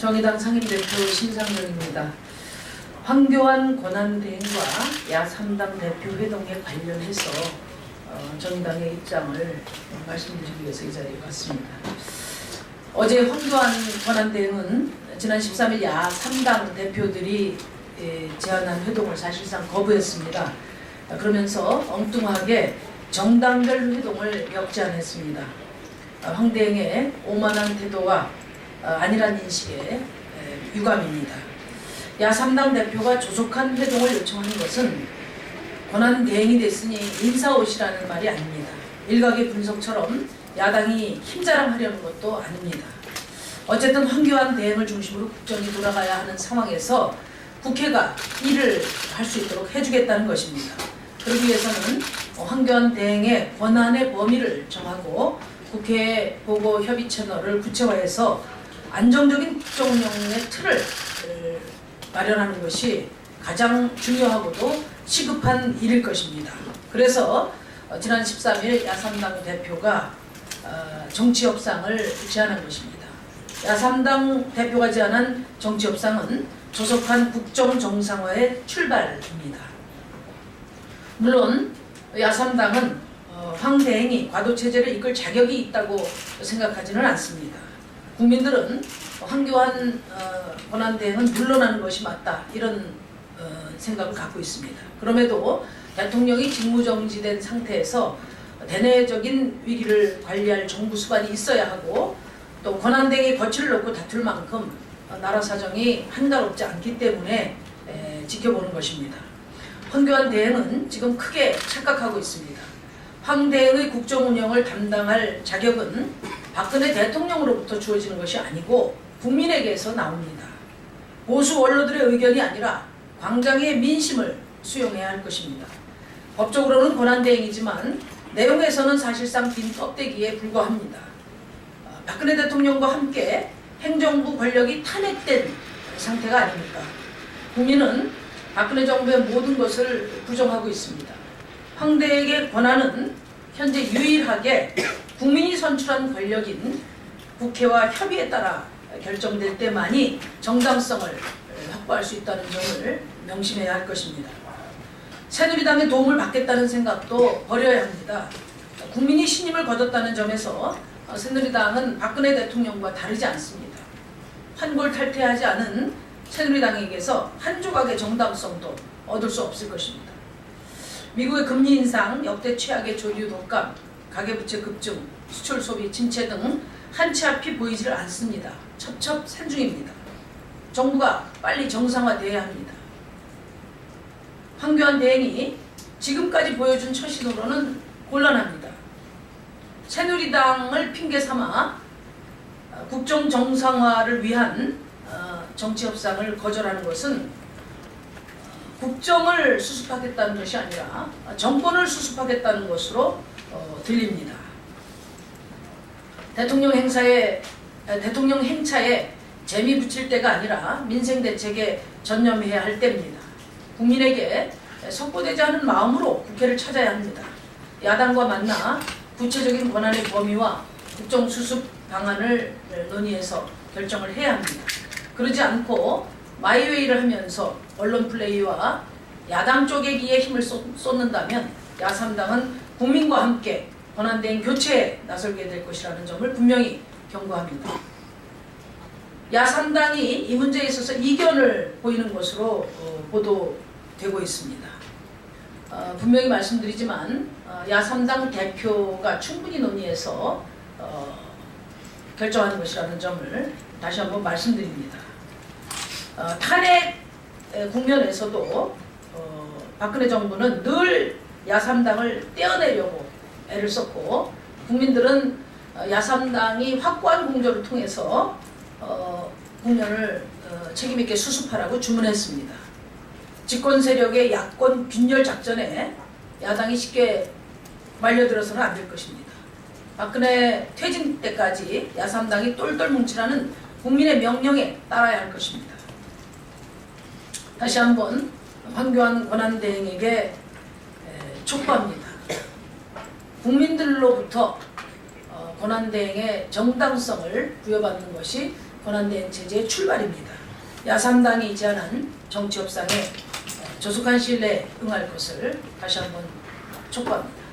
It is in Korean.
정의당 상임대표 신상정입니다. 황교안 권한대행과 야3당 대표 회동에 관련해서 정의당의 입장을 말씀드리기 위해서 이 자리에 왔습니다. 어제 황교안 권한대행은 지난 13일 야3당 대표들이 제안한 회동을 사실상 거부했습니다. 그러면서 엉뚱하게 정당별 회동을 역제안했습니다. 황 대행의 오만한 태도와 아니란 인식에 유감입니다. 야3당 대표가 조속한 회동을 요청하는 것은 권한 대행이 됐으니 인사오시라는 말이 아닙니다. 일각의 분석처럼 야당이 힘자랑하려는 것도 아닙니다. 어쨌든 황교안 대행을 중심으로 국정이 돌아가야 하는 상황에서 국회가 일을 할 수 있도록 해주겠다는 것입니다. 그러기 위해서는 황교안 대행의 권한의 범위를 정하고 국회 보고 협의 채널을 구체화해서 안정적인 국정 운영의 틀을 마련하는 것이 가장 중요하고도 시급한 일일 것입니다. 그래서 지난 13일 야3당 대표가 정치 협상을 제안한 것입니다. 야3당 대표가 제안한 정치 협상은 조속한 국정 정상화의 출발입니다. 물론 야3당은 황 대행이 과도체제를 이끌 자격이 있다고 생각하지는 않습니다. 국민들은 황교안 권한대행은 물러나는 것이 맞다 이런 생각을 갖고 있습니다. 그럼에도 대통령이 직무정지된 상태에서 대내적인 위기를 관리할 정부 수반이 있어야 하고 또 권한대행이 거취를 놓고 다툴 만큼 나라 사정이 한가롭지 않기 때문에 지켜보는 것입니다. 황교안 대행은 지금 크게 착각하고 있습니다. 황 대행의 국정 운영을 담당할 자격은 박근혜 대통령으로부터 주어지는 것이 아니고 국민에게서 나옵니다. 보수 원로들의 의견이 아니라 광장의 민심을 수용해야 할 것입니다. 법적으로는 권한대행이지만 내용에서는 사실상 빈 껍데기에 불과합니다. 박근혜 대통령과 함께 행정부 권력이 탄핵된 상태가 아닙니까? 국민은 박근혜 정부의 모든 것을 부정하고 있습니다. 황 대행의 권한은 현재 유일하게 국민이 선출한 권력인 국회와 협의에 따라 결정될 때만이 정당성을 확보할 수 있다는 점을 명심해야 할 것입니다. 새누리당의 도움을 받겠다는 생각도 버려야 합니다. 국민이 신임을 거뒀다는 점에서 새누리당은 박근혜 대통령과 다르지 않습니다. 환골탈태하지 않은 새누리당에게서 한 조각의 정당성도 얻을 수 없을 것입니다. 미국의 금리 인상, 역대 최악의 조류 독감, 가계부채 급증, 수출 소비 침체 등 한치 앞이 보이지를 않습니다. 첩첩산중입니다. 정부가 빨리 정상화돼야 합니다. 황교안 대행이 지금까지 보여준 처신으로는 곤란합니다. 새누리당을 핑계 삼아 국정 정상화를 위한 정치 협상을 거절하는 것은 국정을 수습하겠다는 것이 아니라 정권을 수습하겠다는 것으로 들립니다. 대통령 행차에 재미 붙일 때가 아니라 민생 대책에 전념해야 할 때입니다. 국민에게 속보되지 않은 마음으로 국회를 찾아야 합니다. 야당과 만나 구체적인 권한의 범위와 국정 수습 방안을 논의해서 결정을 해야 합니다. 그러지 않고 마이웨이를 하면서 언론 플레이와 야당 쪼개기에 힘을 쏟는다면 야3당은 국민과 함께 권한대행 교체에 나설게 될 것이라는 점을 분명히 경고합니다. 야3당이 이 문제에 있어서 이견을 보이는 것으로 보도되고 있습니다. 분명히 말씀드리지만 야3당 대표가 충분히 논의해서 결정하는 것이라는 점을 다시 한번 말씀드립니다. 탄핵 국면에서도 박근혜 정부는 늘 야3당을 떼어내려고 애를 썼고 국민들은 야3당이 확고한 공조를 통해서 국면을 책임있게 수습하라고 주문했습니다. 집권 세력의 야권 균열 작전에 야당이 쉽게 말려들어서는 안 될 것입니다. 박근혜 퇴진 때까지 야3당이 똘똘 뭉치라는 국민의 명령에 따라야 할 것입니다. 다시 한번 황교안 권한대행에게 촉구합니다. 국민들로부터 권한대행의 정당성을 부여받는 것이 권한대행 체제의 출발입니다. 야3당이 제안한 정치 협상에 조속한 시일 내에 응할 것을 다시 한번 촉구합니다.